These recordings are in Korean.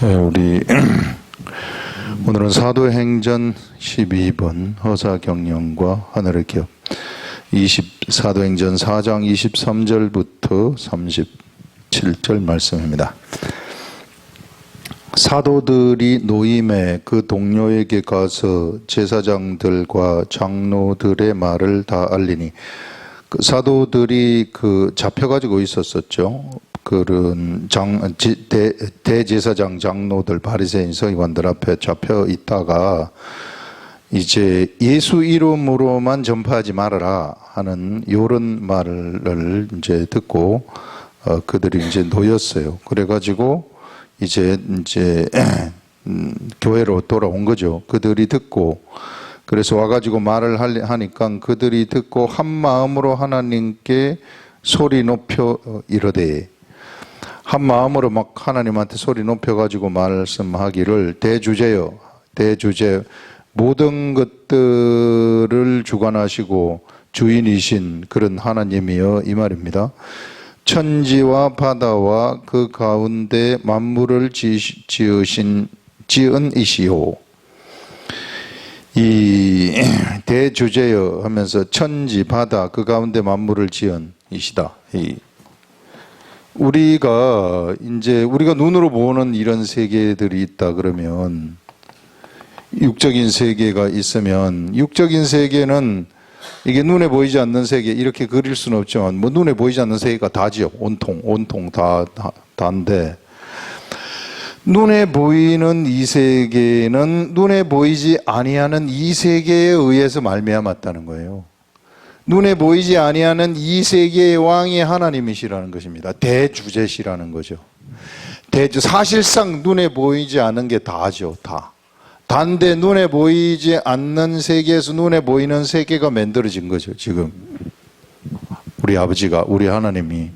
네, 우리 오늘은 사도행전 12번 허사경영과 하늘의 기업 sa도행전 4장 23절부터 37절 말씀입니다. 사도들이 노임에 그 동료에게 가서 제사장들과 장로들의 말을 다 알리니, 그 사도들이 잡혀가지고 있었었죠. 그런 대제사장 장로들, 바리새인 서기관들 앞에 잡혀 있다가 이제 예수 이름으로만 전파하지 말아라 하는 이런 말을 이제 듣고 그들이 이제 놓였어요. 그래가지고 이제 교회로 돌아온 거죠. 그들이 듣고, 그래서 와가지고 말을 하니까 그들이 듣고 한 마음으로 하나님께 소리 높여 이르되, 한 마음으로 막 하나님한테 소리 높여가지고 말씀하기를, 대주제 모든 것들을 주관하시고 주인이신 그런 하나님이여, 이 말입니다. 천지와 바다와 그 가운데 만물을 지은 이시오. 이 대주제여 하면서 천지, 바다, 그 가운데 만물을 지은 이시다. 우리가 눈으로 보는 이런 세계들이 있다 그러면, 육적인 세계가 있으면, 육적인 세계는 이게 눈에 보이지 않는 세계 이렇게 그릴 수는 없지만, 뭐 눈에 보이지 않는 세계가 다지요. 온통 다인데, 눈에 보이는 이 세계는 눈에 보이지 아니하는 이 세계에 의해서 말미암았다는 거예요. 눈에 보이지 아니하는 이 세계의 왕이 하나님이시라는 것입니다. 대주제시라는 거죠. 사실상 눈에 보이지 않은 게 다죠. 단데 눈에 보이지 않는 세계에서 눈에 보이는 세계가 만들어진 거죠. 지금 우리 아버지가, 우리 하나님이.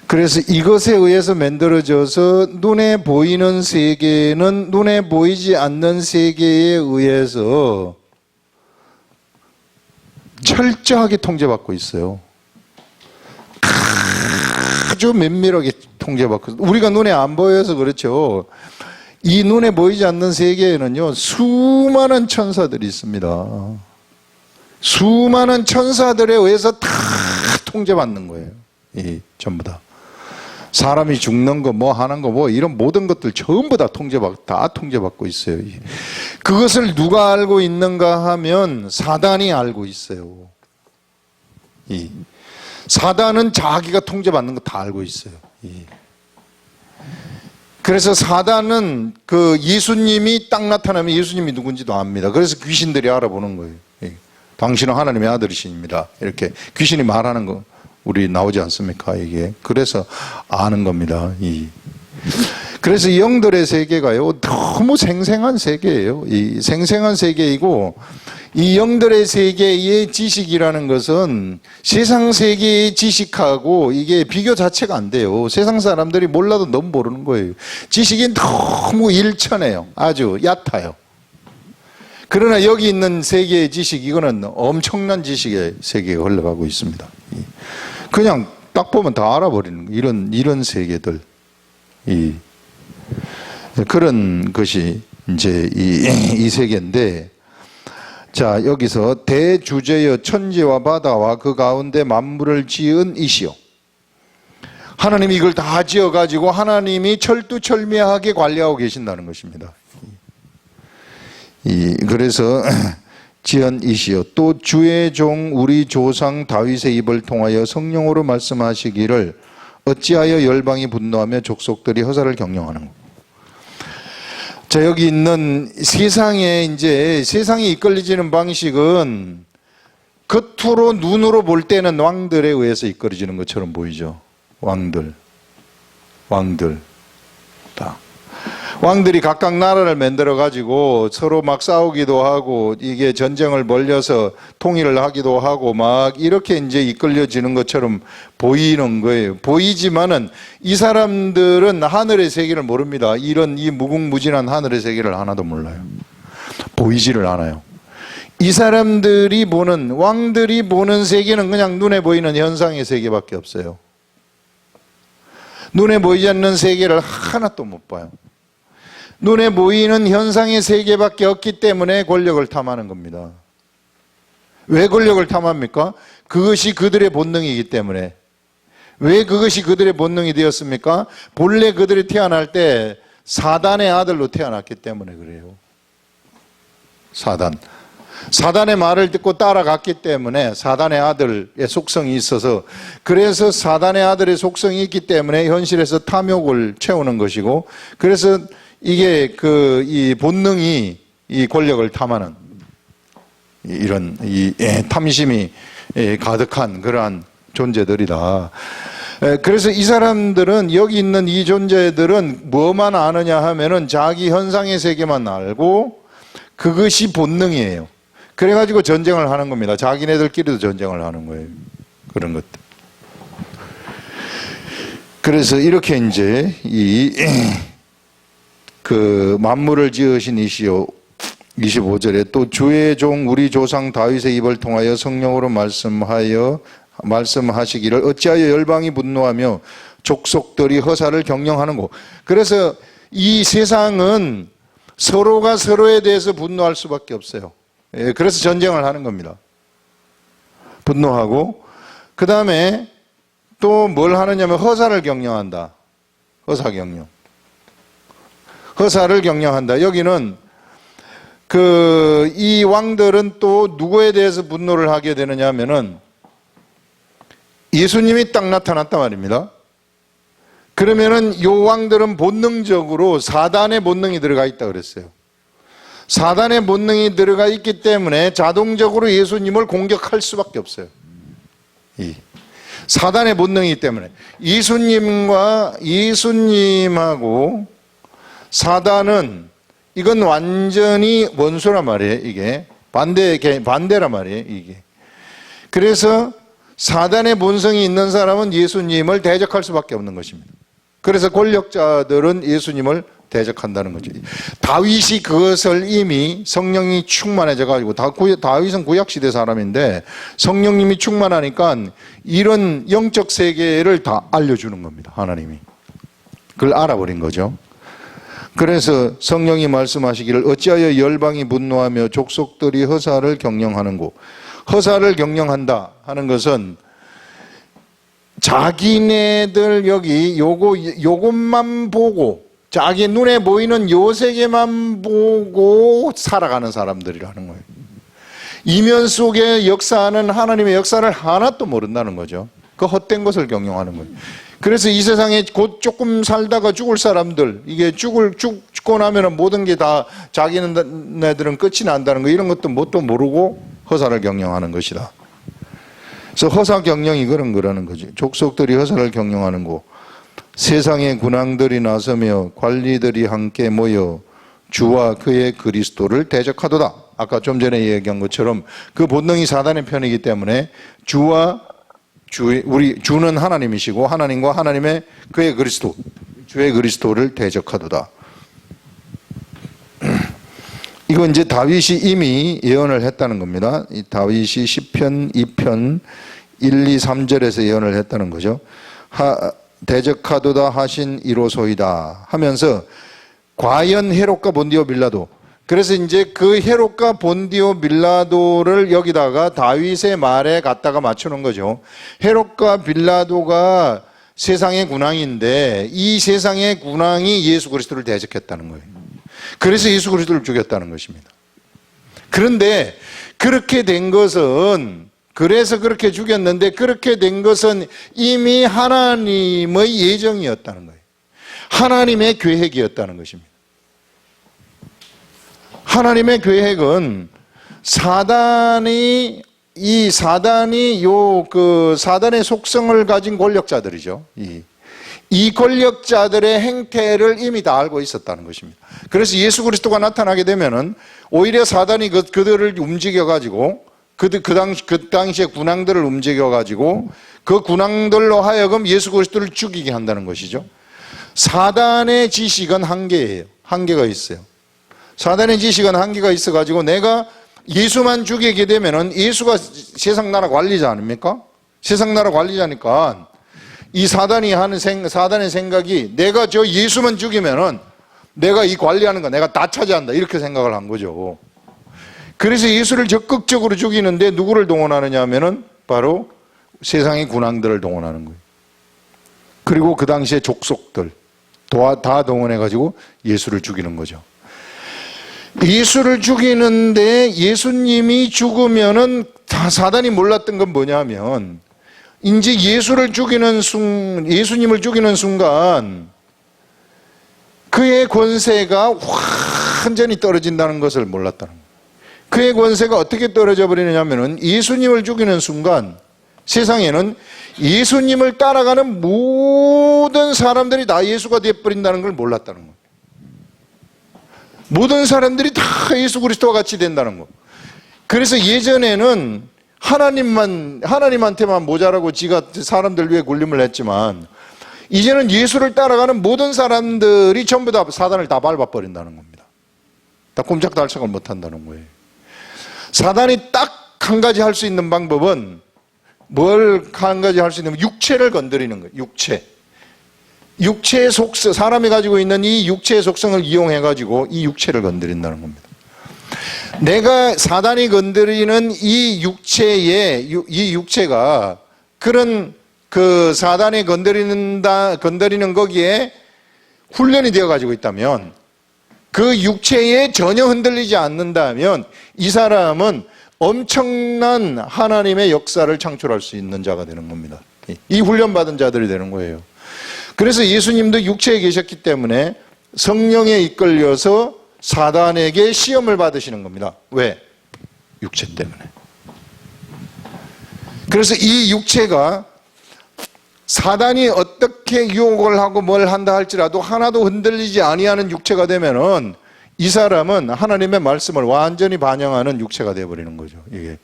그래서 이것에 의해서 만들어져서 눈에 보이는 세계는 눈에 보이지 않는 세계에 의해서 철저하게 통제받고 있어요. 아주 면밀하게 통제받고, 우리가 눈에 안 보여서 그렇죠. 이 눈에 보이지 않는 세계에는요, 수많은 천사들이 있습니다. 수많은 천사들에 의해서 다 통제받는 거예요. 전부 다. 사람이 죽는 거, 뭐 하는 거, 뭐 이런 모든 것들 전부 다 통제받고 있어요. 그것을 누가 알고 있는가 하면 사단이 알고 있어요. 사단은 자기가 통제받는 거 다 알고 있어요. 그래서 사단은 예수님이 딱 나타나면 예수님이 누군지도 압니다. 그래서 귀신들이 알아보는 거예요. 당신은 하나님의 아들이십니다. 이렇게 귀신이 말하는 거 우리 나오지 않습니까? 이게 그래서 아는 겁니다. 그래서 이 영들의 세계가요, 너무 생생한 세계예요. 이 생생한 세계이고, 이 영들의 세계의 지식이라는 것은 세상 세계의 지식하고 이게 비교 자체가 안 돼요. 세상 사람들이 몰라도 너무 모르는 거예요. 지식이 너무 일천해요. 아주 얕아요. 그러나 여기 있는 세계의 지식, 이거는 엄청난 지식의 세계가 흘러가고 있습니다. 그냥 딱 보면 다 알아버리는 이런 세계들, 그런 것이 이제 이 세계인데, 자, 여기서 대주제여 천지와 바다와 그 가운데 만물을 지은 이시요. 하나님이 이걸 다 지어가지고 하나님이 철두철미하게 관리하고 계신다는 것입니다. 그래서 지은 이시요. 또 주의 종 우리 조상 다윗의 입을 통하여 성령으로 말씀하시기를, 어찌하여 열방이 분노하며 족속들이 허사를 경영하는 것. 자, 여기 있는 세상이 이끌어지는 방식은 겉으로 눈으로 볼 때는 왕들에 의해서 이끌어지는 것처럼 보이죠. 왕들 다. 왕들이 각각 나라를 만들어 가지고 서로 막 싸우기도 하고, 이게 전쟁을 벌여서 통일을 하기도 하고 막 이렇게 이제 이끌려지는 것처럼 보이는 거예요. 보이지만은 이 사람들은 하늘의 세계를 모릅니다. 이 무궁무진한 하늘의 세계를 하나도 몰라요. 보이지를 않아요. 이 사람들이 왕들이 보는 세계는 그냥 눈에 보이는 현상의 세계밖에 없어요. 눈에 보이지 않는 세계를 하나도 못 봐요. 눈에 보이는 현상의 세계밖에 없기 때문에 권력을 탐하는 겁니다. 왜 권력을 탐합니까? 그것이 그들의 본능이기 때문에. 왜 그것이 그들의 본능이 되었습니까? 본래 그들이 태어날 때 사단의 아들로 태어났기 때문에 그래요. 사단의 말을 듣고 따라갔기 때문에 사단의 아들의 속성이 있어서, 그래서 사단의 아들의 속성이 있기 때문에 현실에서 탐욕을 채우는 것이고, 그래서 이게 이 본능이 이 권력을 탐하는 이런 탐심이 가득한 그러한 존재들이다. 그래서 이 사람들은, 여기 있는 이 존재들은 뭐만 아느냐 하면은 자기 현상의 세계만 알고 그것이 본능이에요. 그래가지고 전쟁을 하는 겁니다. 자기네들끼리도 전쟁을 하는 거예요. 그런 것들. 그래서 이렇게 이제 그 만물을 지으신 이시요 25절에 또 주의 종 우리 조상 다윗의 입을 통하여 성령으로 말씀하시기를 어찌하여 열방이 분노하며 족속들이 허사를 경영하는고. 그래서 이 세상은 서로가 서로에 대해서 분노할 수밖에 없어요. 그래서 전쟁을 하는 겁니다. 분노하고, 그 다음에 또 뭘 하느냐면 허사를 경영한다. 허사를 경영한다. 여기는 이 왕들은 또 누구에 대해서 분노를 하게 되느냐 하면은 예수님이 딱 나타났단 말입니다. 그러면은 요 왕들은 본능적으로 사단의 본능이 들어가 있다 그랬어요. 사단의 본능이 들어가 있기 때문에 자동적으로 예수님을 공격할 수밖에 없어요. 사단의 본능이기 때문에 예수님하고 사단은 이건 완전히 원수란 말이에요. 이게 반대란 말이에요. 이게. 그래서 사단의 본성이 있는 사람은 예수님을 대적할 수밖에 없는 것입니다. 그래서 권력자들은 예수님을 대적한다는 거죠. 다윗이 그것을 이미 성령이 충만해져 가지고, 다윗은 구약시대 사람인데 성령님이 충만하니까 이런 영적 세계를 다 알려주는 겁니다. 하나님이. 그걸 알아버린 거죠. 그래서 성령이 말씀하시기를 어찌하여 열방이 분노하며 족속들이 허사를 경영하는고. 허사를 경영한다 하는 것은 자기네들 여기 요것만 보고, 자기 눈에 보이는 요 세계만 보고 살아가는 사람들이라는 거예요. 이면 속에 역사하는 하나님의 역사를 하나도 모른다는 거죠. 그 헛된 것을 경영하는 거예요. 그래서 이 세상에 곧 조금 살다가 죽을 사람들, 이게 죽고 나면 모든 게 다 자기네들은 끝이 난다는 거, 이런 것도 뭣도 모르고 허사를 경영하는 것이다. 그래서 허사 경영이 그러는 거지. 족속들이 허사를 경영하는 거. 세상의 군왕들이 나서며 관리들이 함께 모여 주와 그의 그리스도를 대적하도다. 아까 좀 전에 얘기한 것처럼 그 본능이 사단의 편이기 때문에 주는 하나님이시고 하나님과 하나님의 그의 그리스도, 주의 그리스도를 대적하도다. 이건 이제 다윗이 이미 예언을 했다는 겁니다. 이 다윗이 시편 2편 1, 2, 3절에서 예언을 했다는 거죠. 대적하도다 하신 이로소이다 하면서 과연 헤롯과 본디오 빌라도, 그래서 이제 그 헤롯과 본디오 빌라도를 여기다가 다윗의 말에 갖다가 맞추는 거죠. 헤롯과 빌라도가 세상의 군왕인데 이 세상의 군왕이 예수 그리스도를 대적했다는 거예요. 그래서 예수 그리스도를 죽였다는 것입니다. 그런데 그렇게 된 것은, 그래서 그렇게 죽였는데 그렇게 된 것은 이미 하나님의 예정이었다는 거예요. 하나님의 계획이었다는 것입니다. 하나님의 계획은 사단의 속성을 가진 권력자들이죠. 이 권력자들의 행태를 이미 다 알고 있었다는 것입니다. 그래서 예수 그리스도가 나타나게 되면은 오히려 사단이 그들을 움직여가지고 그 당시에 군왕들을 움직여가지고 그 군왕들로 하여금 예수 그리스도를 죽이게 한다는 것이죠. 사단의 지식은 한계가 있어요. 사단의 지식은 한계가 있어가지고 내가 예수만 죽이게 되면은, 예수가 세상 나라 관리자 아닙니까? 세상 나라 관리자니까 이 사단의 생각이 내가 저 예수만 죽이면은 내가 이 관리하는 거 내가 다 차지한다 이렇게 생각을 한 거죠. 그래서 예수를 적극적으로 죽이는데 누구를 동원하느냐 하면은 바로 세상의 군왕들을 동원하는 거예요. 그리고 그 당시에 족속들 다 동원해가지고 예수를 죽이는 거죠. 예수를 죽이는데 예수님이 죽으면은 다 사단이 몰랐던 건 뭐냐면 이제 예수님을 죽이는 순간 그의 권세가 완전히 떨어진다는 것을 몰랐다는 거예요. 그의 권세가 어떻게 떨어져 버리느냐면은 예수님을 죽이는 순간 세상에는 예수님을 따라가는 모든 사람들이 다 예수가 되어버린다는 걸 몰랐다는 거예요. 모든 사람들이 다 예수 그리스도와 같이 된다는 거. 그래서 예전에는 하나님한테만 모자라고 지가 사람들 위해 군림을 했지만 이제는 예수를 따라가는 모든 사람들이 전부 다 사단을 다 밟아버린다는 겁니다. 다 꼼짝달싹을 못한다는 거예요. 사단이 딱 한 가지 할 수 있는 방법은 뭘 한 가지 할 수 있는 육체를 건드리는 거예요. 육체의 속성, 사람이 가지고 있는 이 육체의 속성을 이용해가지고 이 육체를 건드린다는 겁니다. 내가 사단이 건드리는 이 육체가 그런 그 사단이 건드리는 거기에 훈련이 되어 가지고 있다면 그 육체에 전혀 흔들리지 않는다면 이 사람은 엄청난 하나님의 역사를 창출할 수 있는 자가 되는 겁니다. 이 훈련받은 자들이 되는 거예요. 그래서 예수님도 육체에 계셨기 때문에 성령에 이끌려서 사단에게 시험을 받으시는 겁니다. 왜? 육체 때문에. 그래서 이 육체가 사단이 어떻게 유혹을 하고 뭘 한다 할지라도 하나도 흔들리지 아니하는 육체가 되면은 이 사람은 하나님의 말씀을 완전히 반영하는 육체가 되어버리는 거죠. 이게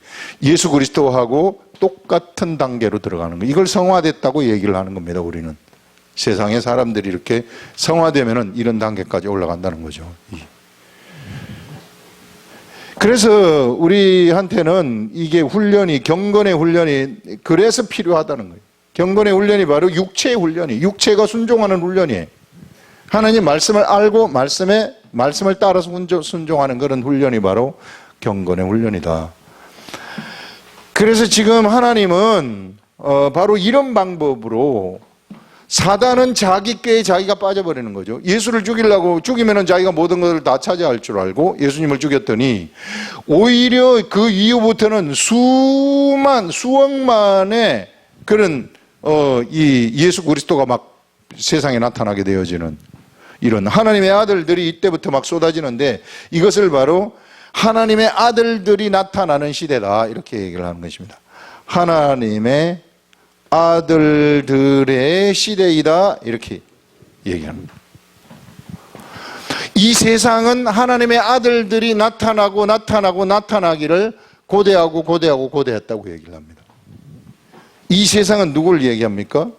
예수 그리스도하고 똑같은 단계로 들어가는 거. 이걸 성화됐다고 얘기를 하는 겁니다. 우리는 세상의 사람들이 이렇게 성화되면은 이런 단계까지 올라간다는 거죠. 그래서 우리한테는 이게 훈련이 경건의 훈련이 그래서 필요하다는 거예요. 경건의 훈련이 바로 육체의 훈련이 육체가 순종하는 훈련이에요. 하나님 말씀을 알고 말씀을 따라서 순종하는 그런 훈련이 바로 경건의 훈련이다. 그래서 지금 하나님은 바로 이런 방법으로 사단은 자기 꾀에 자기가 빠져버리는 거죠. 예수를 죽이면은 자기가 모든 것을 다 차지할 줄 알고 예수님을 죽였더니 오히려 그 이후부터는 수억만의 그런 이 예수 그리스도가 막 세상에 나타나게 되어지는 이런 하나님의 아들들이 이때부터 막 쏟아지는데 이것을 바로 하나님의 아들들이 나타나는 시대다 이렇게 얘기를 하는 것입니다. 하나님의 아들들의 시대이다 이렇게 얘기합니다. 이 세상은 하나님의 아들들이 나타나기를 고대했다고 얘기를 합니다. 이 세상은 누굴 얘기합니까?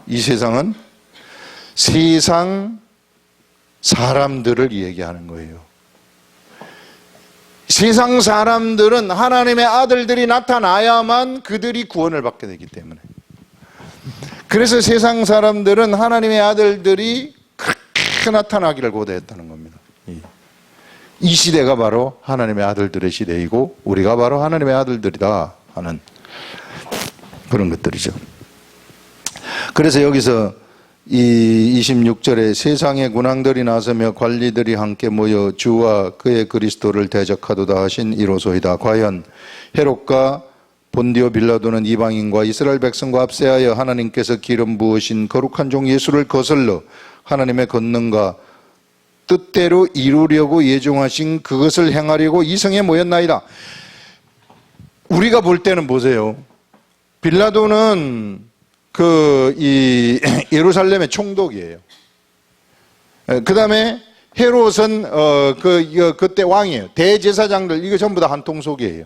이 세상은 세상 사람들을 얘기하는 거예요. 세상 사람들은 하나님의 아들들이 나타나야만 그들이 구원을 받게 되기 때문에 그래서 세상 사람들은 하나님의 아들들이 그렇게 나타나기를 고대했다는 겁니다. 이 시대가 바로 하나님의 아들들의 시대이고 우리가 바로 하나님의 아들들이다 하는 그런 것들이죠. 그래서 여기서 이 26절에 세상의 군왕들이 나서며 관리들이 함께 모여 주와 그의 그리스도를 대적하도다 하신 이로소이다. 과연 헤롯과 본디오 빌라도는 이방인과 이스라엘 백성과 합세하여 하나님께서 기름 부으신 거룩한 종 예수를 거슬러 하나님의 권능과 뜻대로 이루려고 예정하신 그것을 행하려고 이성에 모였나이다. 우리가 볼 때는 보세요. 빌라도는 이 예루살렘의 총독이에요. 그 다음에 헤롯은 그때 왕이에요. 대제사장들 이거 전부 다 한 통속이에요.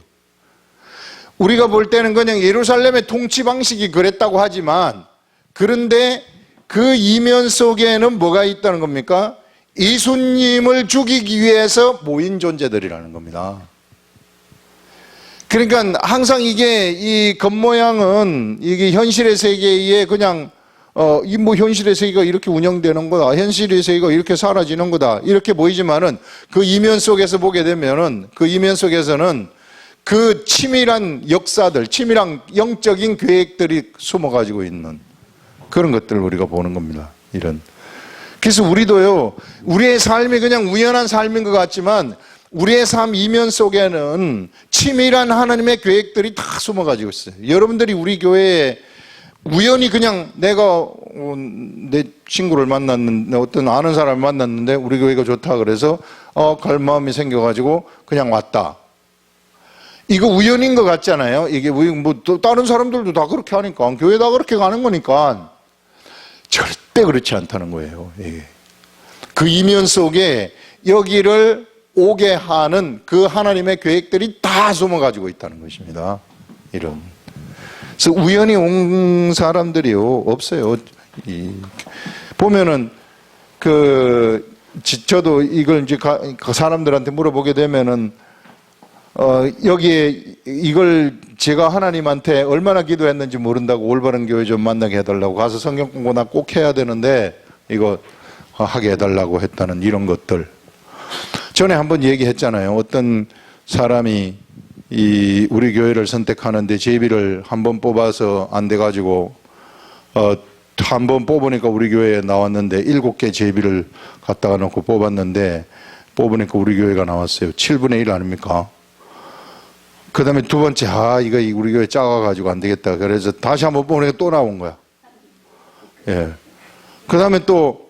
우리가 볼 때는 그냥 예루살렘의 통치 방식이 그랬다고 하지만 그런데 그 이면 속에는 뭐가 있다는 겁니까? 예수님을 죽이기 위해서 모인 존재들이라는 겁니다. 그러니까 항상 이게 이 겉모양은 이게 현실의 세계에 그냥 이 뭐 현실의 세계가 이렇게 운영되는 거다. 현실의 세계가 이렇게 사라지는 거다. 이렇게 보이지만은 그 이면 속에서 보게 되면은 그 이면 속에서는 그 치밀한 역사들, 치밀한 영적인 계획들이 숨어가지고 있는 그런 것들을 우리가 보는 겁니다. 이런. 그래서 우리도요, 우리의 삶이 그냥 우연한 삶인 것 같지만 우리의 삶 이면 속에는 치밀한 하나님의 계획들이 다 숨어가지고 있어요. 여러분들이 우리 교회에 우연히 그냥 내가 내 친구를 만났는데 어떤 아는 사람을 만났는데 우리 교회가 좋다 그래서 갈 마음이 생겨가지고 그냥 왔다. 이거 우연인 것 같잖아요. 이게 뭐 또 다른 사람들도 다 그렇게 하니까 교회 다 그렇게 가는 거니까 절대 그렇지 않다는 거예요. 이게. 그 이면 속에 여기를 오게 하는 그 하나님의 계획들이 다 숨어가지고 있다는 것입니다. 이런. 그래서 우연히 온 사람들이요 없어요. 보면은 저도 이걸 이제 그 사람들한테 물어보게 되면은 여기에 이걸 제가 하나님한테 얼마나 기도했는지 모른다고 올바른 교회 좀 만나게 해달라고 가서 성경 공부나 꼭 해야 되는데 이거 하게 해달라고 했다는 이런 것들. 전에 한번 얘기했잖아요. 어떤 사람이 우리 교회를 선택하는데 제비를 한번 뽑아서 안 돼가지고 한 번 뽑으니까 우리 교회에 나왔는데 7개 제비를 갖다가 놓고 뽑았는데 뽑으니까 우리 교회가 나왔어요. 7분의 1 아닙니까? 그 다음에 두 번째, 이거 우리 교회 작아가지고 안 되겠다. 그래서 다시 한번 뽑으니까 또 나온 거야. 예. 그 다음에 또,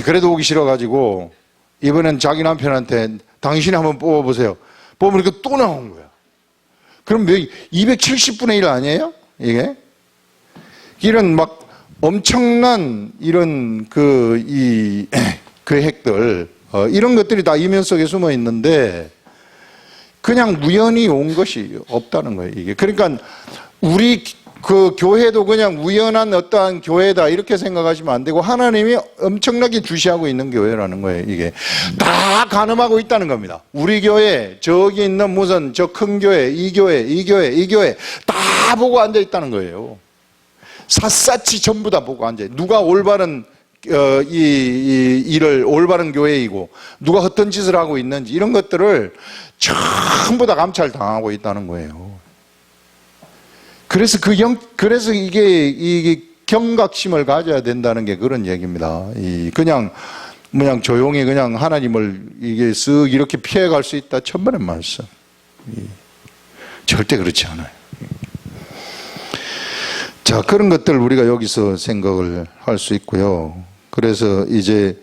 그래도 오기 싫어가지고, 이번엔 자기 남편한테 당신이 한번 뽑아보세요. 뽑으니까 또 나온 거야. 그럼 270분의 1 아니에요? 이게? 이런 막 엄청난 이런 계획들, 이런 것들이 다 이면 속에 숨어 있는데, 그냥 우연히 온 것이 없다는 거예요, 이게. 그러니까 우리 그 교회도 그냥 우연한 어떠한 교회다 이렇게 생각하시면 안 되고 하나님이 엄청나게 주시하고 있는 교회라는 거예요, 이게. 다 가늠하고 있다는 겁니다. 우리 교회, 저기 있는 무슨 저 큰 교회, 이 교회, 이 교회, 이 교회 다 보고 앉아 있다는 거예요. 샅샅이 전부 다 보고 앉아 있어요. 누가 올바른 일을 올바른 교회이고 누가 어떤 짓을 하고 있는지 이런 것들을 전부 다 감찰 당하고 있다는 거예요. 그래서 그래서 이게 경각심을 가져야 된다는 게 그런 얘기입니다. 그냥 조용히 그냥 하나님을 이게 쓱 이렇게 피해갈 수 있다 천번의 말씀. 절대 그렇지 않아요. 자, 그런 것들 우리가 여기서 생각을 할 수 있고요. 그래서 이제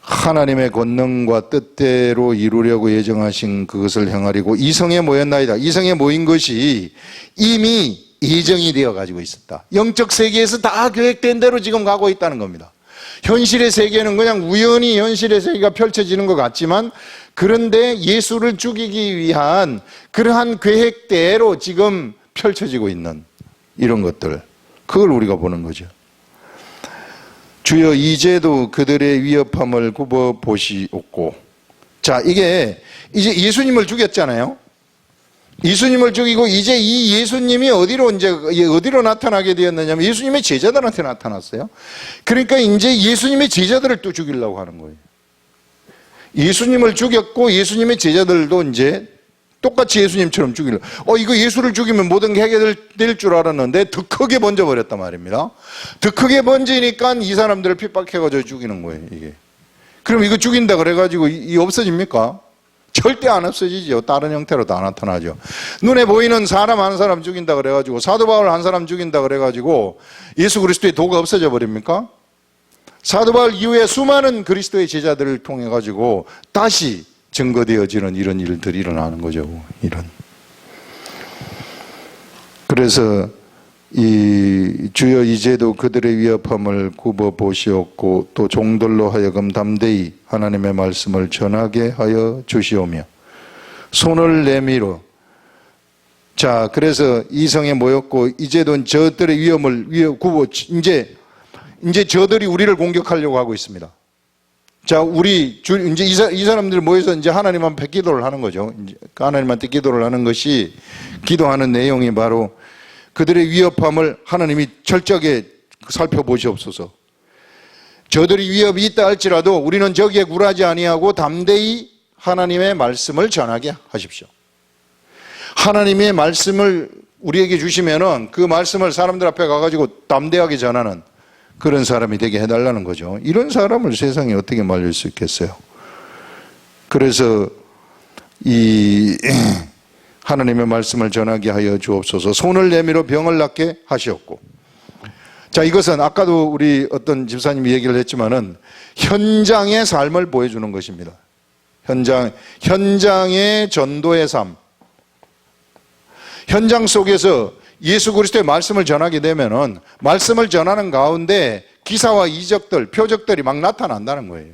하나님의 권능과 뜻대로 이루려고 예정하신 그것을 행하려고 이성에 모였나이다. 이성에 모인 것이 이미 예정이 되어 가지고 있었다. 영적 세계에서 다 계획된 대로 지금 가고 있다는 겁니다. 현실의 세계는 그냥 우연히 현실의 세계가 펼쳐지는 것 같지만 그런데 예수를 죽이기 위한 그러한 계획대로 지금 펼쳐지고 있는 이런 것들, 그걸 우리가 보는 거죠. 주여 이제도 그들의 위협함을 굽어 보시옵고. 자, 이게 이제 예수님을 죽였잖아요. 예수님을 죽이고 이제 이 예수님이 어디로 나타나게 되었느냐면 예수님의 제자들한테 나타났어요. 그러니까 이제 예수님의 제자들을 또 죽이려고 하는 거예요. 예수님을 죽였고 예수님의 제자들도 이제 똑같이 예수님처럼 죽이려고. 이거 예수를 죽이면 모든 게 해결될 줄 알았는데 더 크게 번져버렸단 말입니다. 더 크게 번지니까 이 사람들을 핍박해가지고 죽이는 거예요, 이게. 그럼 이거 죽인다 그래가지고 이 없어집니까? 절대 안 없어지죠. 다른 형태로 다 나타나죠. 눈에 보이는 사람 한 사람 죽인다 그래가지고 사도 바울 한 사람 죽인다 그래가지고 예수 그리스도의 도가 없어져 버립니까? 사도 바울 이후에 수많은 그리스도의 제자들을 통해 가지고 다시 증거되어지는 이런 일들이 일어나는 거죠. 이런. 그래서 이 주여 이제도 그들의 위협함을 굽어 보시옵고 또 종들로 하여금 담대히 하나님의 말씀을 전하게 하여 주시오며 손을 내밀어. 자, 그래서 이성에 모였고 이제도 저들의 위협을 굽어 이제 저들이 우리를 공격하려고 하고 있습니다. 자, 이제 이 사람들 모여서 이제 하나님 앞에 기도를 하는 거죠. 이제 하나님한테 기도를 하는 것이 기도하는 내용이 바로 그들의 위협함을 하나님이 철저하게 살펴보시옵소서. 저들이 위협이 있다 할지라도 우리는 저기에 굴하지 아니하고 담대히 하나님의 말씀을 전하게 하십시오. 하나님의 말씀을 우리에게 주시면은 그 말씀을 사람들 앞에 가가지고 담대하게 전하는 그런 사람이 되게 해달라는 거죠. 이런 사람을 세상에 어떻게 말릴 수 있겠어요? 그래서 이 하나님의 말씀을 전하게 하여 주옵소서. 손을 내밀어 병을 낫게 하시옵고. 자, 이것은 아까도 우리 어떤 집사님이 얘기를 했지만은 현장의 삶을 보여주는 것입니다. 현장의 전도의 삶. 현장 속에서 예수 그리스도의 말씀을 전하게 되면은 말씀을 전하는 가운데 기사와 이적들, 표적들이 막 나타난다는 거예요.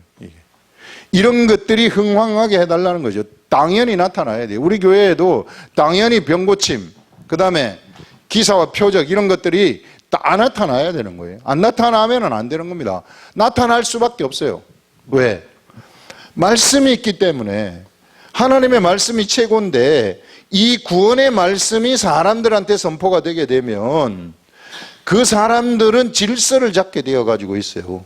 이런 것들이 흥황하게 해달라는 거죠. 당연히 나타나야 돼요. 우리 교회에도 당연히 병고침, 그 다음에 기사와 표적 이런 것들이 다 나타나야 되는 거예요. 안 나타나면 안 되는 겁니다. 나타날 수밖에 없어요. 왜? 말씀이 있기 때문에. 하나님의 말씀이 최고인데 이 구원의 말씀이 사람들한테 선포가 되게 되면 그 사람들은 질서를 잡게 되어 가지고 있어요.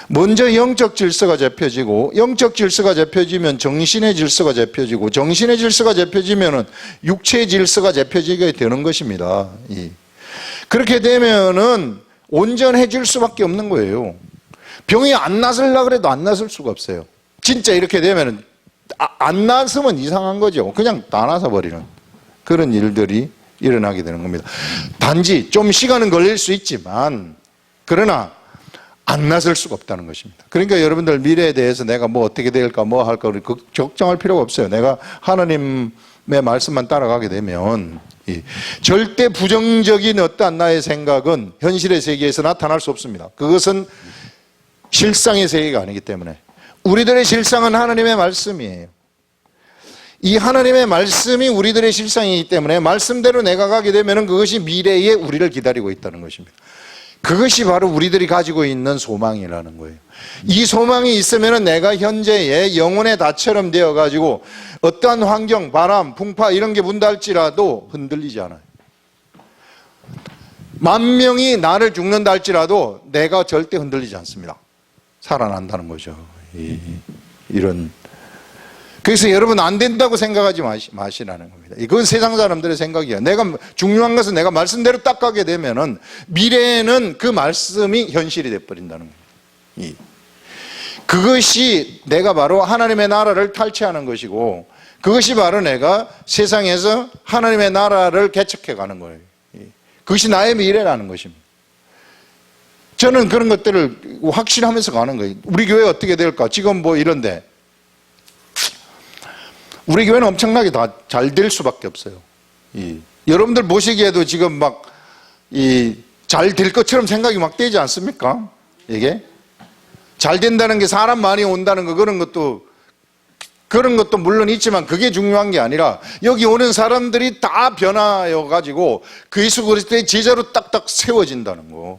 먼저 영적 질서가 잡혀지고, 영적 질서가 잡혀지면 정신의 질서가 잡혀지고, 정신의 질서가 잡혀지면은 육체의 질서가 잡혀지게 되는 것입니다. 그렇게 되면은 온전해질 수밖에 없는 거예요. 병이 안 낫으려고 그래도 안 낫을 수가 없어요. 진짜 이렇게 되면은 안 낫으면 이상한 거죠. 그냥 다 낫아버리는 그런 일들이 일어나게 되는 겁니다. 단지 좀 시간은 걸릴 수 있지만 그러나 안 낫을 수가 없다는 것입니다. 그러니까 여러분들 미래에 대해서 내가 뭐 어떻게 될까 뭐 할까 걱정할 필요가 없어요. 내가 하나님의 말씀만 따라가게 되면 절대 부정적인 어떠한 나의 생각은 현실의 세계에서 나타날 수 없습니다. 그것은 실상의 세계가 아니기 때문에. 우리들의 실상은 하나님의 말씀이에요. 이 하나님의 말씀이 우리들의 실상이기 때문에 말씀대로 내가 가게 되면 그것이 미래에 우리를 기다리고 있다는 것입니다. 그것이 바로 우리들이 가지고 있는 소망이라는 거예요. 이 소망이 있으면 내가 현재의 영혼의 닷처럼 되어가지고 어떠한 환경, 바람, 풍파 이런 게 분다 할지라도 흔들리지 않아요. 10,000명이 나를 죽는다 할지라도 내가 절대 흔들리지 않습니다. 살아난다는 거죠. 이런. 그래서 여러분 안 된다고 생각하지 마시라는 겁니다. 이건 세상 사람들의 생각이야. 내가 중요한 것은 내가 말씀대로 딱 가게 되면은 미래에는 그 말씀이 현실이 돼버린다는 거예요. 그것이 내가 바로 하나님의 나라를 탈취하는 것이고 그것이 바로 내가 세상에서 하나님의 나라를 개척해 가는 거예요. 그것이 나의 미래라는 것입니다. 저는 그런 것들을 확신하면서 가는 거예요. 우리 교회 어떻게 될까? 지금 뭐 이런데 우리 교회는 엄청나게 다 잘 될 수밖에 없어요. 여러분들 보시기에도 지금 막 잘 될 것처럼 생각이 막 되지 않습니까? 이게 잘 된다는 게 사람 많이 온다는 거 그런 것도 물론 있지만 그게 중요한 게 아니라 여기 오는 사람들이 다 변화여 가지고 그 예수 그리스도의 제자로 딱딱 세워진다는 거.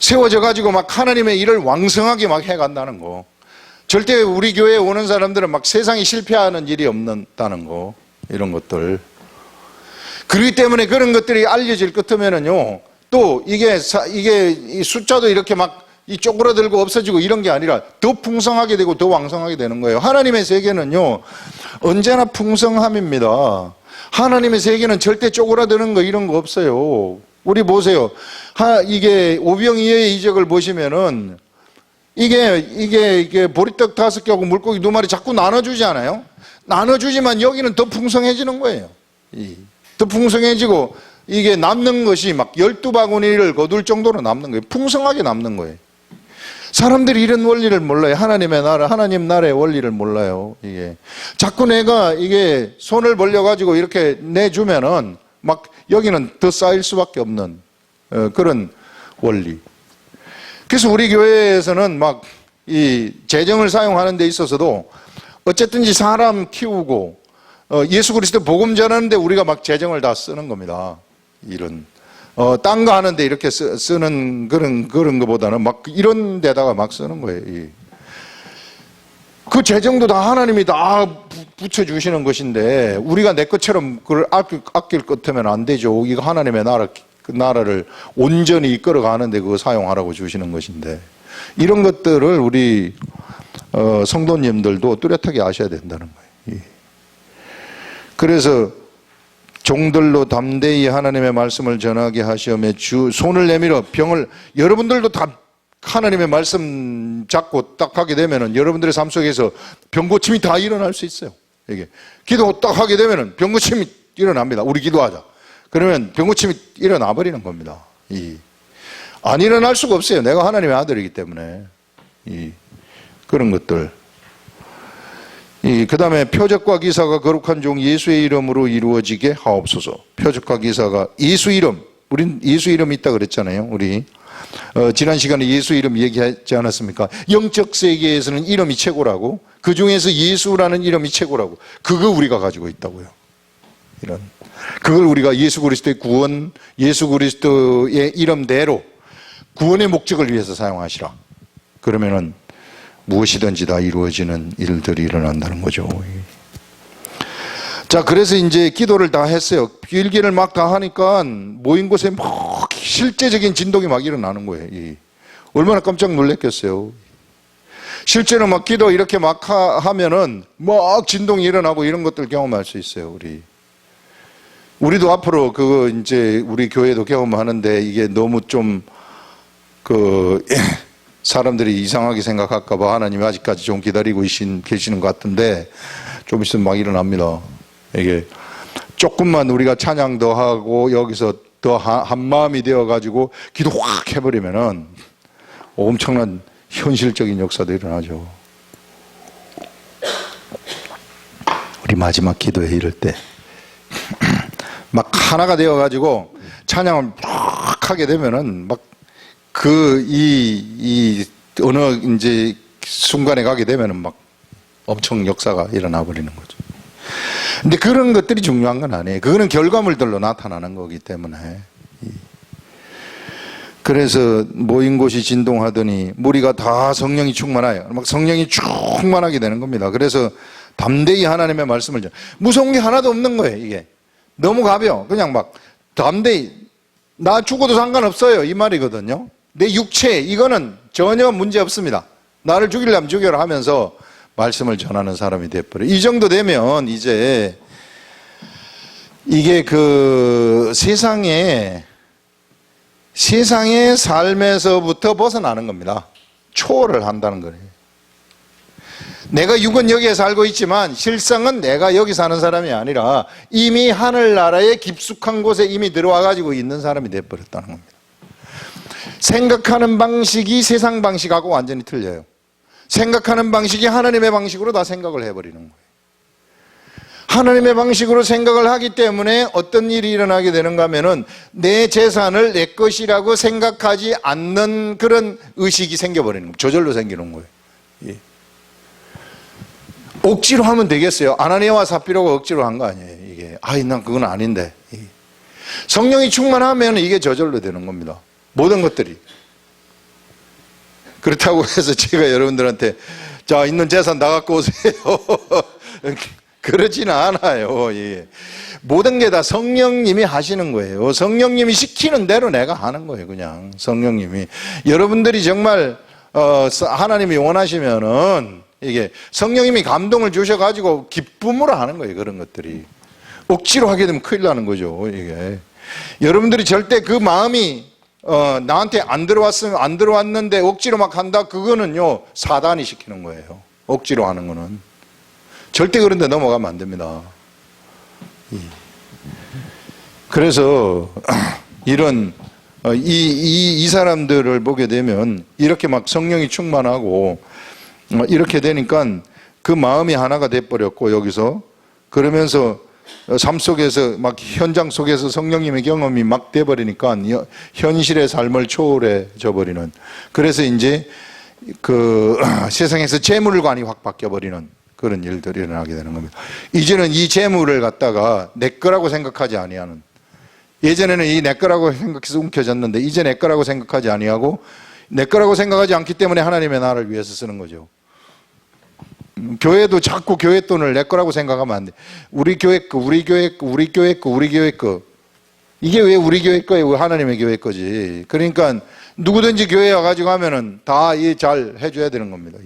세워져 가지고 막 하나님의 일을 왕성하게 막 해간다는 거. 절대 우리 교회에 오는 사람들은 막 세상이 실패하는 일이 없다는 거. 이런 것들. 그렇기 때문에 그런 것들이 알려질 것 같으면은요, 또 이게 숫자도 이렇게 막 쪼그라들고 없어지고 이런 게 아니라 더 풍성하게 되고 더 왕성하게 되는 거예요. 하나님의 세계는요, 언제나 풍성함입니다. 하나님의 세계는 절대 쪼그라드는 거 이런 거 없어요. 우리 보세요. 이게 오병이어의 이적을 보시면은 이게 보리떡 5개하고 물고기 2마리 자꾸 나눠주지 않아요? 나눠주지만 여기는 더 풍성해지는 거예요. 더 풍성해지고 이게 남는 것이 막 12바구니를 거둘 정도로 남는 거예요. 풍성하게 남는 거예요. 사람들이 이런 원리를 몰라요. 하나님의 나라, 하나님 나라의 원리를 몰라요. 이게 자꾸 내가 이게 손을 벌려가지고 이렇게 내주면은 막 여기는 더 쌓일 수밖에 없는 그런 원리. 그래서 우리 교회에서는 막 이 재정을 사용하는 데 있어서도 어쨌든지 사람 키우고 예수 그리스도 복음 전하는데 우리가 막 재정을 다 쓰는 겁니다. 이런 딴 거 하는데 이렇게 쓰는 그런 거보다는 막 이런 데다가 막 쓰는 거예요. 그 재정도 다 하나님이 다 붙여주시는 것인데 우리가 내 것처럼 그걸 아낄 것 같으면 안 되죠. 이거 하나님의 나라, 그 나라를 온전히 이끌어가는데 그거 사용하라고 주시는 것인데 이런 것들을 우리 성도님들도 뚜렷하게 아셔야 된다는 거예요. 그래서 종들로 담대히 하나님의 말씀을 전하게 하시오며 주 손을 내밀어 병을 여러분들도 다 하나님의 말씀 잡고 딱 하게 되면은 여러분들의 삶 속에서 병 고침이 다 일어날 수 있어요. 이게 기도 딱 하게 되면은 병 고침이 일어납니다. 우리 기도하자. 그러면 병 고침이 일어나 버리는 겁니다. 안 일어날 수가 없어요. 내가 하나님의 아들이기 때문에 그런 것들. 그 다음에 표적과 기사가 거룩한 종 예수의 이름으로 이루어지게 하옵소서. 표적과 기사가 예수 이름, 우린 예수 이름이 있다 그랬잖아요. 우리 지난 시간에 예수 이름 얘기하지 않았습니까? 영적 세계에서는 이름이 최고라고, 그 중에서 예수라는 이름이 최고라고. 그거 우리가 가지고 있다고요. 그걸 우리가 예수 그리스도의 구원, 예수 그리스도의 이름대로 구원의 목적을 위해서 사용하시라. 그러면은 무엇이든지 다 이루어지는 일들이 일어난다는 거죠. 자, 그래서 이제 기도를 다 했어요. 일기를 막 다 하니까 모인 곳에 막 실제적인 진동이 막 일어나는 거예요. 얼마나 깜짝 놀랐겠어요. 실제로 막 기도 이렇게 막 하면은 막 진동이 일어나고 이런 것들 경험할 수 있어요. 우리도 앞으로 그거 이제 우리 교회도 경험하는데 이게 너무 좀 사람들이 이상하게 생각할까봐 하나님이 아직까지 좀 기다리고 계시는 것 같은데 좀 있으면 막 일어납니다. 이게 조금만 우리가 찬양 더 하고 여기서 더 한마음이 되어가지고 기도 확 해버리면은 엄청난 현실적인 역사도 일어나죠. 우리 마지막 기도에 이럴 때 막 하나가 되어가지고 찬양을 막 하게 되면은 막 어느 이제 순간에 가게 되면은 막 엄청 역사가 일어나 버리는 거죠. 근데 그런 것들이 중요한 건 아니에요. 그거는 결과물들로 나타나는 거기 때문에. 그래서 모인 곳이 진동하더니 무리가 다 성령이 충만하여 막 성령이 충만하게 되는 겁니다. 그래서 담대히 하나님의 말씀을 무서운 게 하나도 없는 거예요. 이게 너무 가벼워. 그냥 막 담대히 나 죽어도 상관없어요 이 말이거든요. 내 육체 이거는 전혀 문제 없습니다. 나를 죽이려면 죽여라 하면서 말씀을 전하는 사람이 돼버려요. 이 정도 되면 이제 이게 세상의 삶에서부터 벗어나는 겁니다. 초월을 한다는 거예요. 내가 육은 여기에 살고 있지만 실상은 내가 여기 사는 사람이 아니라 이미 하늘나라의 깊숙한 곳에 이미 들어와 가지고 있는 사람이 돼버렸다는 겁니다. 생각하는 방식이 세상 방식하고 완전히 틀려요. 생각하는 방식이 하나님의 방식으로 다 생각을 해버리는 거예요. 하나님의 방식으로 생각을 하기 때문에 어떤 일이 일어나게 되는가 하면은 내 재산을 내 것이라고 생각하지 않는 그런 의식이 생겨버리는 거예요. 저절로 생기는 거예요. 억지로 하면 되겠어요. 아나니아와 삽비라가 억지로 한 거 아니에요. 이게 난 그건 아닌데. 성령이 충만하면 이게 저절로 되는 겁니다. 모든 것들이. 그렇다고 해서 제가 여러분들한테 자 있는 재산 다 갖고 오세요. 그러지는 않아요. 모든 게 다 성령님이 하시는 거예요. 성령님이 시키는 대로 내가 하는 거예요. 그냥 성령님이. 여러분들이 정말 하나님이 원하시면은 이게 성령님이 감동을 주셔가지고 기쁨으로 하는 거예요. 그런 것들이. 억지로 하게 되면 큰일 나는 거죠. 이게. 여러분들이 절대 그 마음이 나한테 안 들어왔는데 억지로 막 한다. 그거는요 사단이 시키는 거예요. 억지로 하는 거는. 절대 그런 데 넘어가면 안 됩니다. 그래서 이런 이 사람들을 보게 되면 이렇게 막 성령이 충만하고 이렇게 되니까 그 마음이 하나가 돼버렸고 여기서 그러면서 삶 속에서 막 현장 속에서 성령님의 경험이 막 돼버리니까 현실의 삶을 초월해져 버리는. 그래서 이제 세상에서 재물관이 확 바뀌어버리는 그런 일들이 일어나게 되는 겁니다. 이제는 이 재물을 갖다가 내 거라고 생각하지 아니하는. 예전에는 이 내 거라고 생각해서 움켜졌는데 이제 내 거라고 생각하지 아니하고 내 거라고 생각하지 않기 때문에 하나님의 나라를 위해서 쓰는 거죠. 교회도 자꾸 교회 돈을 내 거라고 생각하면 안 돼. 우리 교회 거, 우리 교회 거, 우리 교회 거, 우리 교회 거. 이게 왜 우리 교회 거예요? 왜 하나님의 교회 거지? 그러니까 누구든지 교회 와가지고 하면은 다 잘 해줘야 되는 겁니다.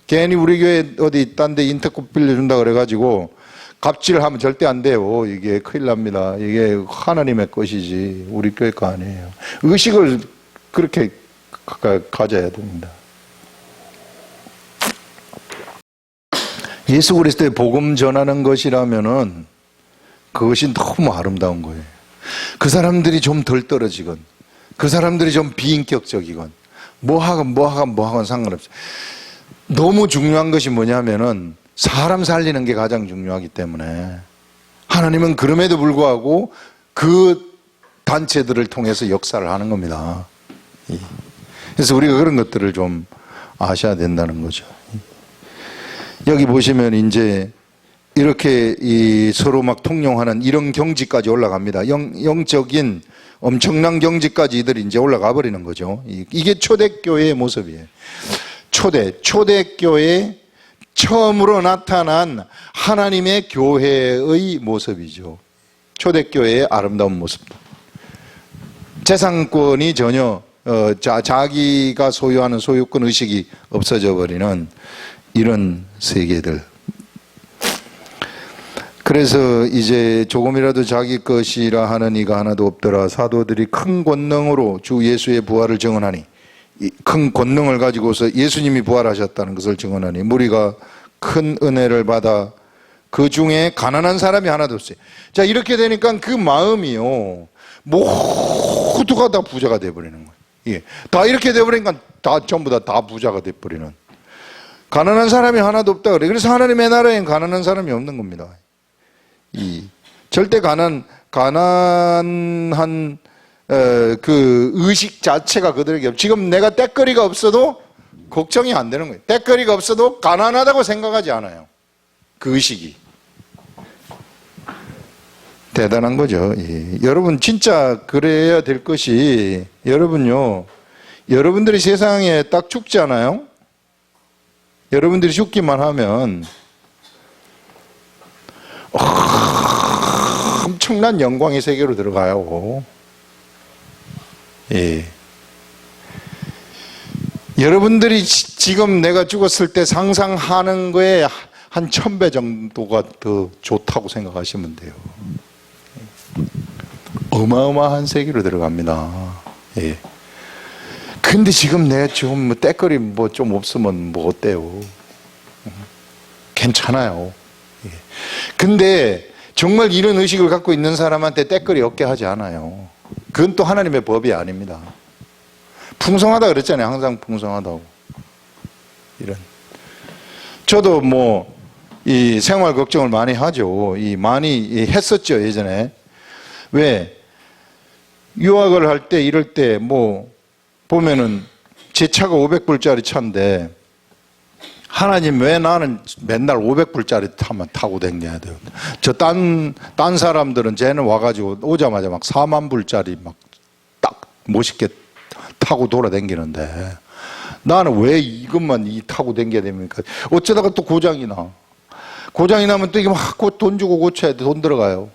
괜히 우리 교회 어디 딴 데 인터컵 빌려준다 그래가지고 갑질하면 절대 안 돼요. 이게 큰일 납니다. 이게 하나님의 것이지 우리 교회 거 아니에요. 의식을 그렇게 가져야 됩니다. 예수 그리스도의 복음 전하는 것이라면은 그것이 너무 아름다운 거예요. 그 사람들이 좀 덜 떨어지건, 그 사람들이 좀 비인격적이건, 뭐 하건 상관없어요. 너무 중요한 것이 뭐냐면은 사람 살리는 게 가장 중요하기 때문에 하나님은 그럼에도 불구하고 그 단체들을 통해서 역사를 하는 겁니다. 그래서 우리가 그런 것들을 좀 아셔야 된다는 거죠. 여기 보시면 이제 이렇게 서로 막 통용하는 이런 경지까지 올라갑니다. 영적인 엄청난 경지까지 이들이 이제 올라가 버리는 거죠. 이게 초대교회의 모습이에요. 초대교회 처음으로 나타난 하나님의 교회의 모습이죠. 초대교회의 아름다운 모습. 재산권이 전혀 자기가 소유하는 소유권 의식이 없어져 버리는 이런 세계들. 그래서 이제 조금이라도 자기 것이라 하는 이가 하나도 없더라. 사도들이 큰 권능으로 주 예수의 부활을 증언하니, 큰 권능을 가지고서 예수님이 부활하셨다는 것을 증언하니 무리가 큰 은혜를 받아 그 중에 가난한 사람이 하나도 없어요. 자, 이렇게 되니까 그 마음이요, 모두가 다 부자가 돼버리는 거예요. 예. 다 이렇게 돼버리니까 다 전부 다 부자가 돼버리는. 가난한 사람이 하나도 없다 그래. 그래서 하나님의 나라엔 가난한 사람이 없는 겁니다. 절대 가난한 그 의식 자체가 그들에게 없어요. 지금 내가 떼거리가 없어도 걱정이 안 되는 거예요. 떼거리가 없어도 가난하다고 생각하지 않아요. 그 의식이 대단한 거죠. 여러분 진짜 그래야 될 것이, 여러분요, 여러분들이 세상에 딱 죽지 않아요? 여러분들이 죽기만 하면 엄청난 영광의 세계로 들어가요. 예. 여러분들이 지금 내가 죽었을 때 상상하는 거에 한 1000배 정도가 더 좋다고 생각하시면 돼요. 어마어마한 세계로 들어갑니다. 예. 근데 지금 내 좀 뭐 때거리 뭐 좀 없으면 뭐 어때요? 괜찮아요. 예. 근데 정말 이런 의식을 갖고 있는 사람한테 때거리 없게 하지 않아요. 그건 또 하나님의 법이 아닙니다. 풍성하다 그랬잖아요. 항상 풍성하다고. 이런. 저도 뭐 이 생활 걱정을 많이 하죠. 많이 했었죠, 예전에. 왜? 유학을 할 때, 이럴 때 뭐 보면은 제 차가 500불짜리 차인데, 하나님 왜 나는 맨날 500불짜리 타고 다녀야 돼요? 저 딴 사람들은 쟤는 와가지고 오자마자 막 4만 불짜리 막 딱 멋있게 타고 돌아다니는데, 나는 왜 이것만 타고 다녀야 됩니까? 어쩌다가 또 고장이 나. 고장이 나면 또 이게 막 돈 주고 고쳐야 돼. 돈 들어가요.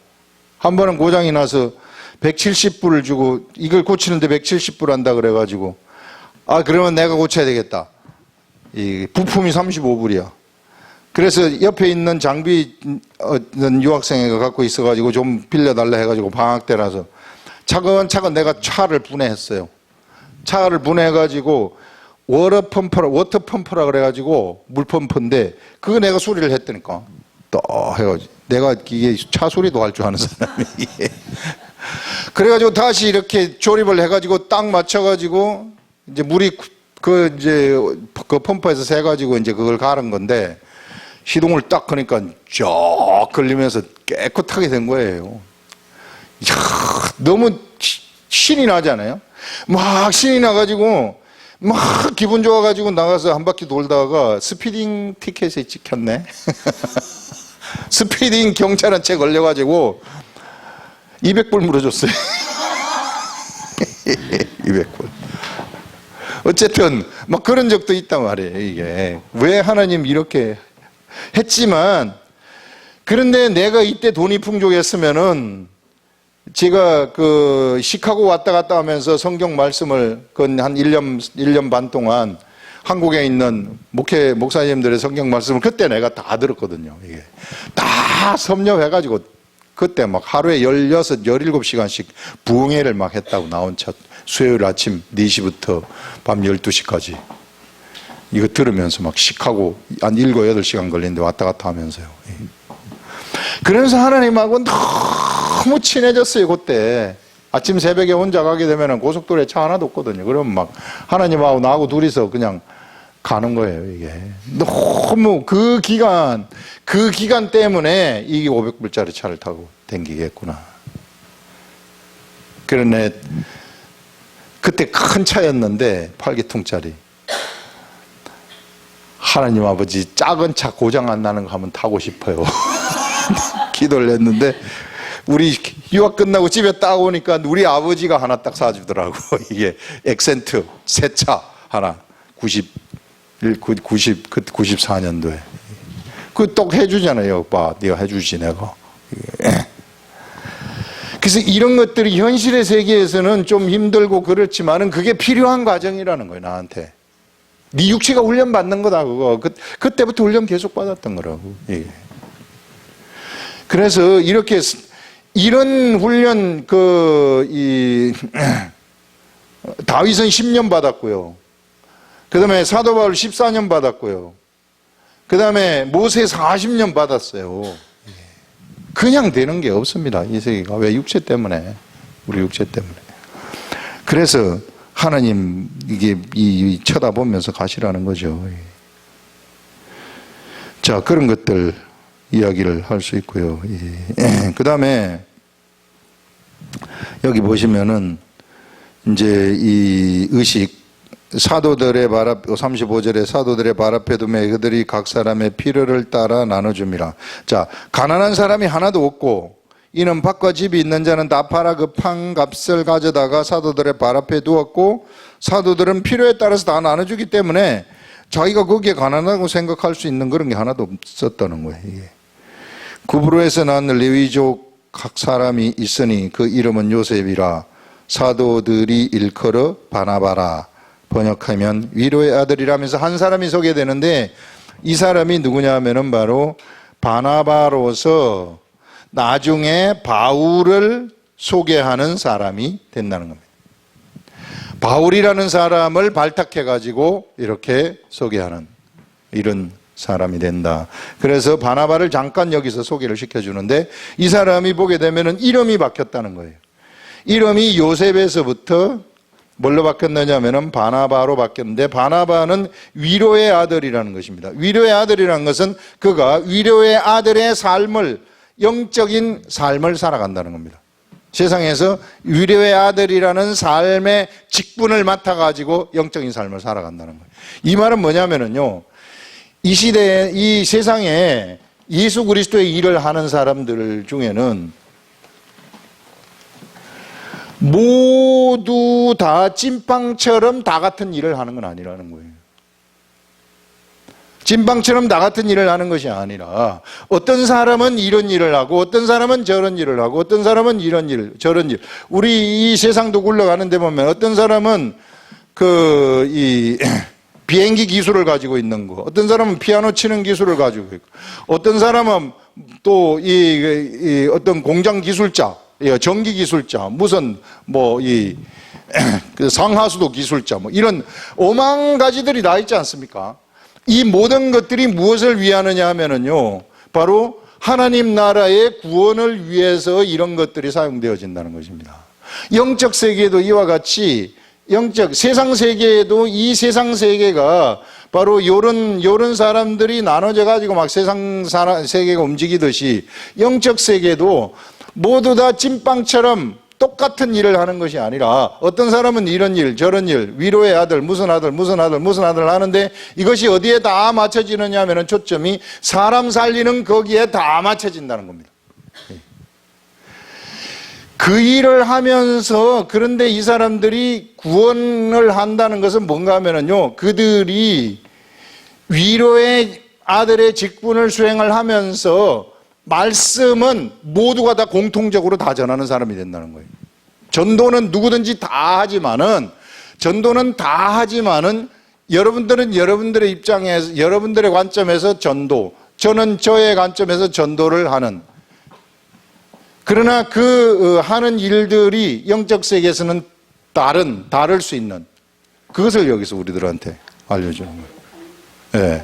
한 번은 고장이 나서 170불을 주고 이걸 고치는데 170불 한다 그래가지고, 그러면 내가 고쳐야 되겠다. 이 부품이 35불이야. 그래서 옆에 있는 장비 유학생이 갖고 있어가지고 좀 빌려달라 해가지고 방학 때라서 차근차근 내가 차를 분해했어요. 차를 분해해가지고 워터 펌프라 그래가지고 물펌프인데 그거 내가 수리를 했다니까. 또 해가지고 내가 이게 차 수리도 할 줄 아는 사람이. 그래가지고 다시 이렇게 조립을 해가지고 딱 맞춰가지고 이제 물이 그 펌프에서 새가지고 이제 그걸 가른 건데, 시동을 딱 하니까 쫙 걸리면서 깨끗하게 된 거예요. 이야, 너무 신이 나잖아요. 막 신이 나가지고 막 기분 좋아가지고 나가서 한 바퀴 돌다가 스피딩 티켓에 찍혔네. 스피딩 경찰한테 걸려가지고 200불 물어줬어요. 200불. 어쨌든 막 그런 적도 있단 말이에요. 이게 왜 하나님 이렇게 했지만, 그런데 내가 이때 돈이 풍족했으면은 제가 그 시카고 왔다 갔다 하면서 성경 말씀을 한 1년 반 동안 한국에 있는 목사님들의 성경 말씀을 그때 내가 다 들었거든요. 이게 다 섭렵해가지고 그때 막 하루에 16, 17시간씩 부흥회를 막 했다고 나온 첫 수요일 아침 4시부터 밤 12시까지 이거 들으면서 막 시카고 한 7, 8시간 걸리는데 왔다 갔다 하면서요. 그러면서 하나님하고 너무 친해졌어요. 그때 아침 새벽에 혼자 가게 되면 고속도로에 차 하나도 없거든요. 그러면 막 하나님하고 나하고 둘이서 그냥 가는 거예요. 이게 너무 그 기간 때문에 이게 500불짜리 차를 타고 댕기겠구나. 그러네. 그때 큰 차였는데 8기통짜리. 하나님 아버지 작은 차 고장 안 나는 거 한번 타고 싶어요. 기도를 했는데 우리 유학 끝나고 집에 딱 오니까 우리 아버지가 하나 딱 사주더라고. 이게 액센트 새 차 하나 94년도에 그 똑 해주잖아요. 오빠 네가 해주지 내가. 그래서 이런 것들이 현실의 세계에서는 좀 힘들고 그렇지만은 그게 필요한 과정이라는 거예요. 나한테 네 육체가 훈련 받는 거다. 그거 그때부터 훈련 계속 받았던 거라고. 예. 그래서 이렇게 이런 훈련 다윗은 10년 받았고요. 그 다음에 사도 바울 14년 받았고요. 그 다음에 모세 40년 받았어요. 그냥 되는 게 없습니다. 이 세계가. 왜? 육체 때문에. 우리 육체 때문에. 그래서 하나님 이게 쳐다보면서 가시라는 거죠. 자, 그런 것들 이야기를 할 수 있고요. 그 다음에 여기 보시면은 이제 이 의식 사도들의 발 앞, 35절에 사도들의 발 앞에 두매 그들이 각 사람의 필요를 따라 나눠줍니다. 자, 가난한 사람이 하나도 없고 이는 밭과 집이 있는 자는 다 팔아 그 판 값을 가져다가 사도들의 발 앞에 두었고 사도들은 필요에 따라서 다 나눠주기 때문에 자기가 거기에 가난하다고 생각할 수 있는 그런 게 하나도 없었다는 거예요. 이게. 구브로에서 난 레위족 각 사람이 있으니 그 이름은 요셉이라. 사도들이 일컬어 바나바라. 번역하면 위로의 아들이라면서 한 사람이 소개되는데 이 사람이 누구냐 하면은 바로 바나바로서 나중에 바울을 소개하는 사람이 된다는 겁니다. 바울이라는 사람을 발탁해가지고 이렇게 소개하는 이런 사람이 된다. 그래서 바나바를 잠깐 여기서 소개를 시켜주는데 이 사람이 보게 되면은 이름이 바뀌었다는 거예요. 이름이 요셉에서부터 뭘로 바뀌었느냐 하면은 바나바로 바뀌었는데 바나바는 위로의 아들이라는 것입니다. 위로의 아들이라는 것은 그가 위로의 아들의 삶을 영적인 삶을 살아간다는 겁니다. 세상에서 위로의 아들이라는 삶의 직분을 맡아가지고 영적인 삶을 살아간다는 거예요. 이 말은 뭐냐면은요, 이 시대에, 이 세상에 예수 그리스도의 일을 하는 사람들 중에는 모두 다 찐빵처럼 다 같은 일을 하는 건 아니라는 거예요. 찐빵처럼 다 같은 일을 하는 것이 아니라 어떤 사람은 이런 일을 하고 어떤 사람은 저런 일을 하고 어떤 사람은 이런 일 저런 일. 우리 이 세상도 굴러가는 데 보면 어떤 사람은 비행기 기술을 가지고 있는 거, 어떤 사람은 피아노 치는 기술을 가지고 있고, 어떤 사람은 또 어떤 공장 기술자, 전기 기술자, 무슨 상하수도 기술자, 이런 오만 가지들이 다 있지 않습니까? 이 모든 것들이 무엇을 위하느냐 하면은요, 바로 하나님 나라의 구원을 위해서 이런 것들이 사용되어진다는 것입니다. 영적 세계도 이와 같이 세상 세계에도 이 세상 세계가 바로 요런 사람들이 나눠져 가지고 막 세상 세계가 움직이듯이 영적 세계도 모두 다 찐빵처럼 똑같은 일을 하는 것이 아니라 어떤 사람은 이런 일 저런 일 위로의 아들 무슨 아들 하는데 이것이 어디에 다 맞춰지느냐 하면 초점이 사람 살리는 거기에 다 맞춰진다는 겁니다. 그 일을 하면서 그런데 이 사람들이 구원을 한다는 것은 뭔가 하면은요, 그들이 위로의 아들의 직분을 수행을 하면서 말씀은 모두가 다 공통적으로 다 전하는 사람이 된다는 거예요. 전도는 누구든지 다 하지만은, 여러분들은 여러분들의 입장에서, 여러분들의 관점에서 전도, 저는 저의 관점에서 전도를 하는, 그러나 그 하는 일들이 영적 세계에서는 다를 수 있는, 그것을 여기서 우리들한테 알려주는 거예요. 예.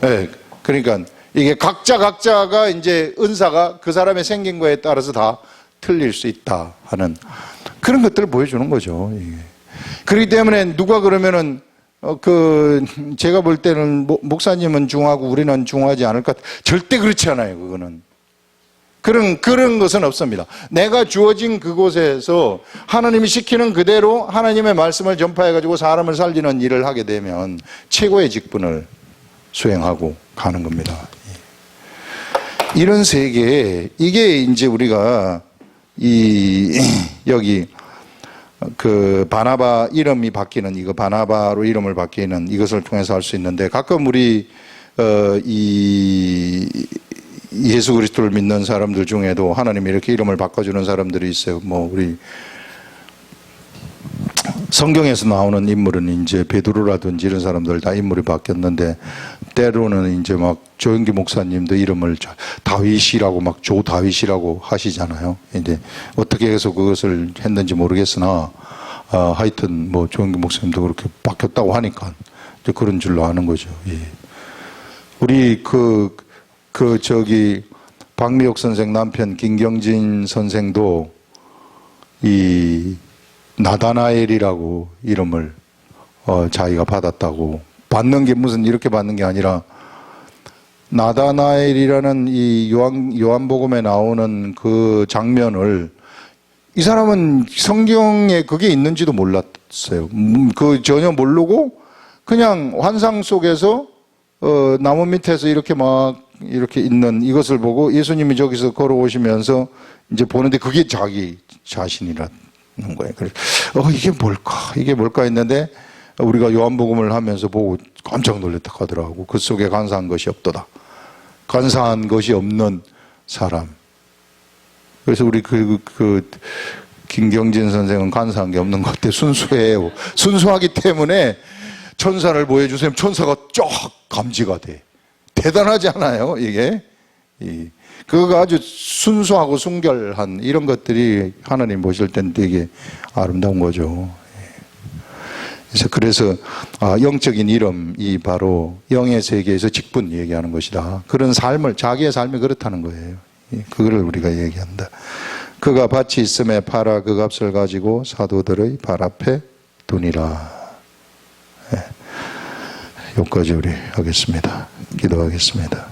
예. 그러니까 이게 각자가 이제 은사가 그 사람의 생긴 거에 따라서 다 틀릴 수 있다 하는 그런 것들을 보여주는 거죠. 이게. 그렇기 때문에 누가 그러면은 제가 볼 때는 목사님은 중하고 우리는 중하지 않을 것 같아. 절대 그렇지 않아요. 그거는. 그런 것은 없습니다. 내가 주어진 그곳에서 하나님이 시키는 그대로 하나님의 말씀을 전파해가지고 사람을 살리는 일을 하게 되면 최고의 직분을 수행하고 가는 겁니다. 이런 세계에, 이게 이제 우리가 여기 그 바나바 이름이 바뀌는, 이거 바나바로 이름을 바뀌는 이것을 통해서 할 수 있는데, 가끔 우리 예수 그리스도를 믿는 사람들 중에도 하나님이 이렇게 이름을 바꿔주는 사람들이 있어요. 뭐 우리 성경에서 나오는 인물은 이제 베드로라든지 이런 사람들 다 인물이 바뀌었는데, 때로는 이제 막 조영기 목사님도 이름을 다윗이라고 막 조다윗이라고 하시잖아요. 이제 어떻게 해서 그것을 했는지 모르겠으나 하여튼 뭐 조영기 목사님도 그렇게 바뀌었다고 하니까 이제 그런 줄로 아는 거죠. 예. 우리 박미옥 선생 남편 김경진 선생도 이 나다나엘이라고 이름을 자기가 받았다고, 받는 게 무슨 이렇게 받는 게 아니라 나다나엘이라는 이 요한복음에 나오는 그 장면을 이 사람은 성경에 그게 있는지도 몰랐어요. 그 전혀 모르고 그냥 환상 속에서 나무 밑에서 이렇게 막 이렇게 있는 이것을 보고 예수님이 저기서 걸어오시면서 이제 보는데 그게 자기 자신이라는 거예요. 그래서 이게 뭘까 했는데 우리가 요한복음을 하면서 보고 깜짝 놀랐다 하더라고. 그 속에 간사한 것이 없도다. 간사한 것이 없는 사람. 그래서 우리 김경진 선생은 간사한 게 없는 것 같아. 순수해요. 순수하기 때문에 천사를 보여주세요. 천사가 쫙 감지가 돼. 대단하지 않아요, 이게? 그거가 아주 순수하고 순결한 이런 것들이 하나님 보실 땐 되게 아름다운 거죠. 그래서 영적인 이름이 바로 영의 세계에서 직분 얘기하는 것이다. 그런 삶을, 자기의 삶이 그렇다는 거예요. 그거를 우리가 얘기한다. 그가 밭이 있음에 팔아 그 값을 가지고 사도들의 발 앞에 두니라. 여기까지 우리 하겠습니다. 기도하겠습니다.